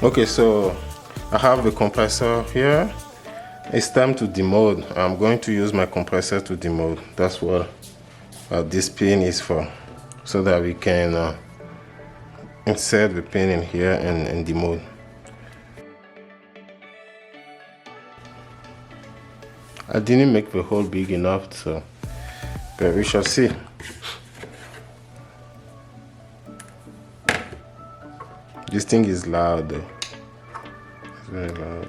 Okay, so I have the compressor here. It's time to demode. I'm going to use my compressor to demode. That's what this pin is for, so that we can insert the pin in here and demode. I didn't make the hole big enough, so but we shall see. This thing is loud though. It's very loud.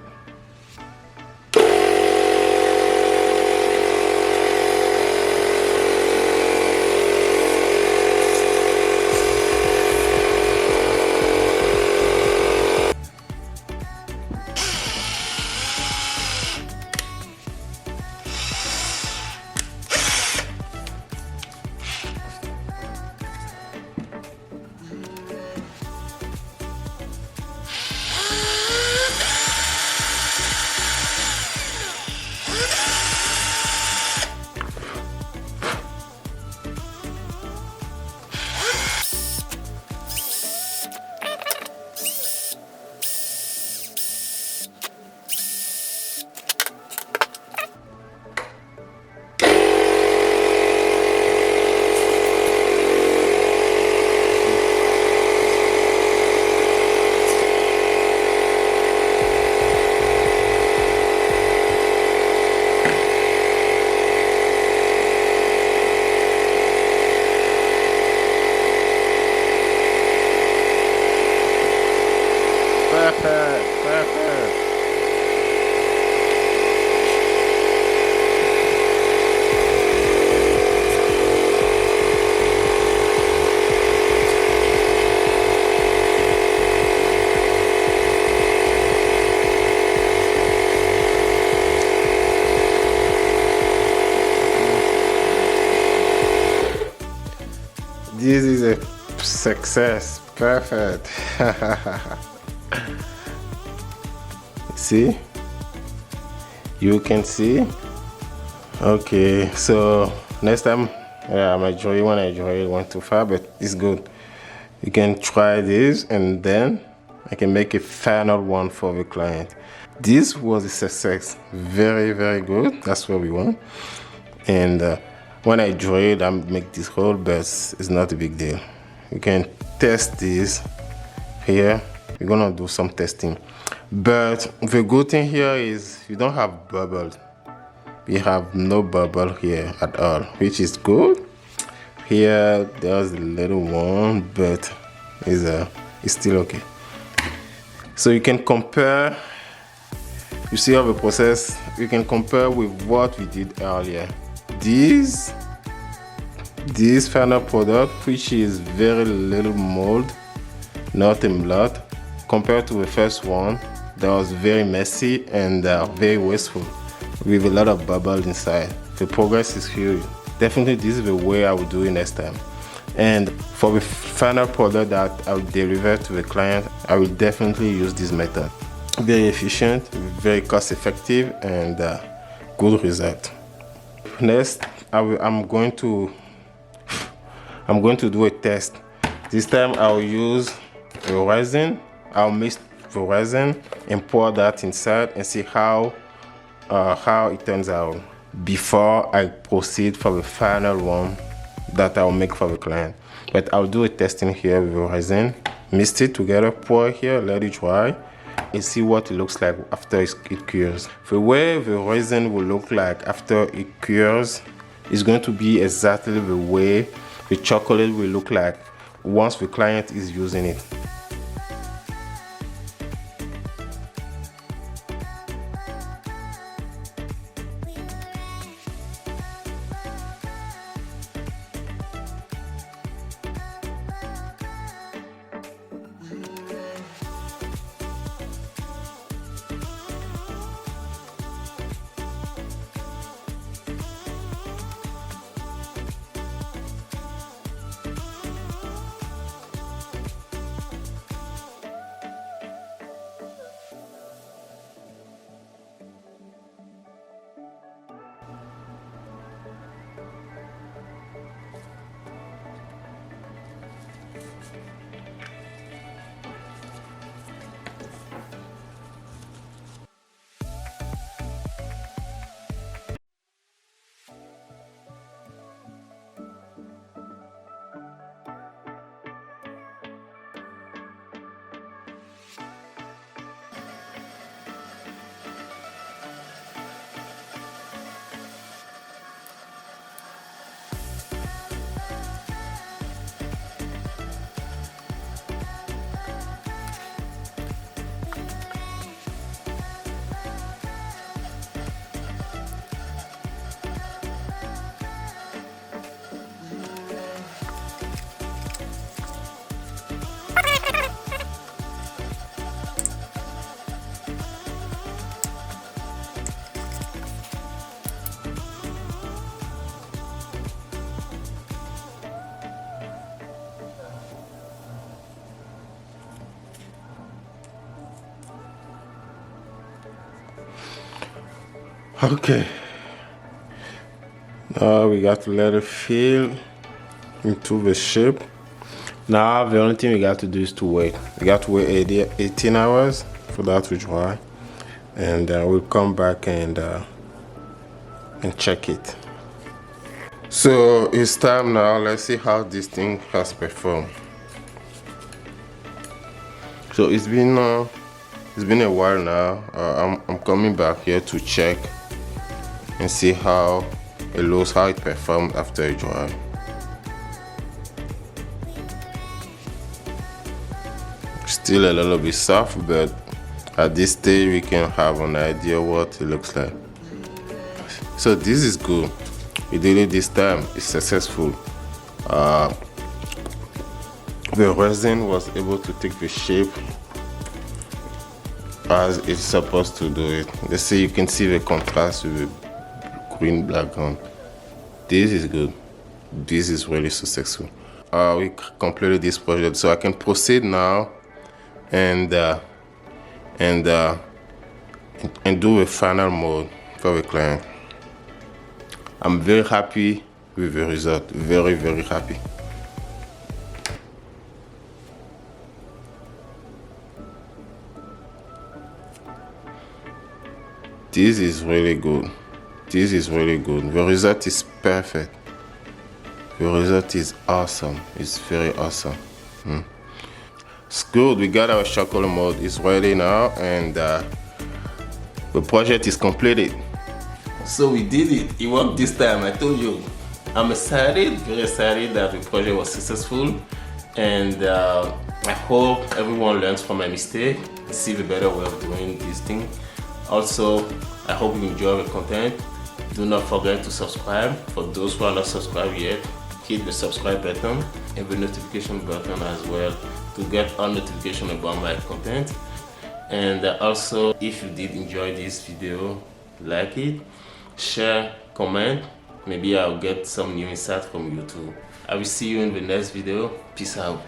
Perfect. This is a success. Perfect. See? You can see? Okay, so next time I might draw it when I draw it 1 to 5, but it's good. You can try this and then I can make a final one for the client. This was a success. Very good. That's what we want. And when I draw it, I make this hole, but it's not a big deal. You can test this here. We're gonna do some testing. But the good thing here is you don't have bubbles. We have no bubble here at all, which is good. Here there's a little one, but it's still okay. So you can compare. You see how the process, you can compare with what we did earlier. This final product, which is very little mold, not a lot, compared to the first one that was very messy and very wasteful with a lot of bubbles inside. The progress is huge. Definitely this is the way I will do it next time. And for the final product that I will deliver to the client, I will definitely use this method. Very efficient, very cost effective, and good result. Next, I'm going to do a test. This time I'll use the resin. I'll mix the resin and pour that inside and see how it turns out before I proceed for the final one that I'll make for the client. But I'll do a testing here with the resin, mix it together, pour it here, let it dry, and see what it looks like after it cures. The way the resin will look like after it cures is going to be exactly the way the chocolate will look like once the client is using it. Okay, now we got to let it fill into the shape. Now the only thing we got to do is to wait. We got to wait 18 hours for that to dry, and we'll come back and check it. So it's time now. Let's see how this thing has performed. So it's been a while now. I'm coming back here to check and see how it performed after it dry. Still a little bit soft, but at this stage we can have an idea what it looks like. So this is good. We did it this time. It's successful. The resin was able to take the shape as it's supposed to do it. Let's see, you can see the contrast with the green background. This is good. This is really successful. We completed this project, so I can proceed now and do a final mode for the client. I'm very happy with the result. Very, very happy. This is really good. This is really good. The result is perfect. The result is awesome. It's very awesome. It's good. We got our chocolate mode. It's ready now, and the project is completed. So we did it. It worked this time. I told you. I'm excited, very excited that the project was successful, and I hope everyone learns from my mistake, see the better way of doing this thing. Also, I hope you enjoy the content. Do not forget to subscribe. For those who are not subscribed yet, hit the subscribe button and the notification button as well to get all notifications about my content. And also, if you did enjoy this video, like it, share, comment. Maybe I'll get some new insight from YouTube. I will see you in the next video. Peace out.